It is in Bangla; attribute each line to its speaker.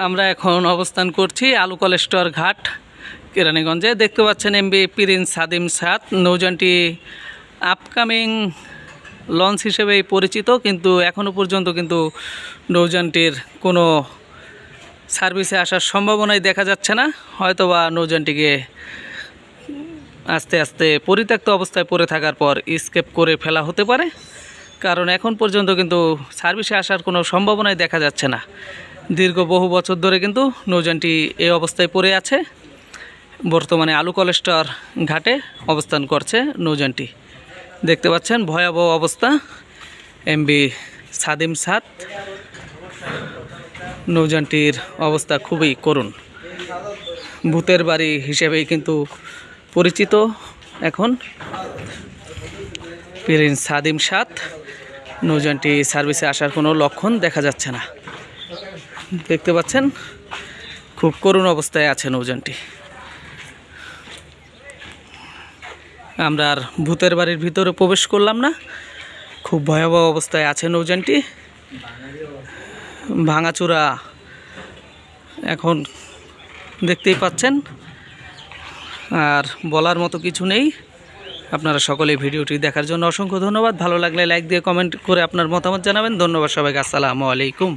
Speaker 1: আমরা এখন অবস্থান করছি আলু কলেস্টর ঘাট কেরানীগঞ্জে। দেখতে পাচ্ছেন এমবি প্রিন্স সাদিম সাত। নৌযানটি আপকামিং লঞ্চ হিসেবেই পরিচিত, কিন্তু এখনও পর্যন্ত কিন্তু নৌযানটির কোনো সার্ভিসে আসার সম্ভাবনাই দেখা যাচ্ছে না। হয়তোবা নৌযানটিকে আস্তে আস্তে পরিত্যক্ত অবস্থায় পড়ে থাকার পর স্কেপ করে ফেলা হতে পারে, কারণ এখন পর্যন্ত কিন্তু সার্ভিসে আসার কোনো সম্ভাবনাই দেখা যাচ্ছে না। দীর্ঘ বহু বছর ধরে কিন্তু নৌযানটি এই অবস্থায় পড়ে আছে। বর্তমানে আলু কলেস্টর ঘাটে অবস্থান করছে নৌযানটি। দেখতে পাচ্ছেন ভয়াবহ অবস্থা, এমবি সাদিম সাত। নৌযানটির অবস্থা খুবই করুণ, ভূতের বাড়ি হিসেবেই কিন্তু পরিচিত এখন প্রিন্স সাদিম সাত। নৌযানটি সার্ভিসে আসার কোনো লক্ষণ দেখা যাচ্ছে না। দেখতে পাচ্ছেন খুব করুণ অবস্থায় আছে নৌযানটি। আমরা আর ভূতের বাড়ির ভিতরে প্রবেশ করলাম না, খুব ভয়াবহ অবস্থায় আছে নৌযানটি। ভাঙাচোরা এখন দেখতেই পাচ্ছেন, আর বলার মতো কিছু নেই। আপনারা সকলে ভিডিওটি দেখার জন্য অসংখ্য ধন্যবাদ। ভালো লাগলে লাইক দিয়ে কমেন্ট করে আপনার মতামত জানাবেন। ধন্যবাদ সবাইকে। আসসালামু আলাইকুম।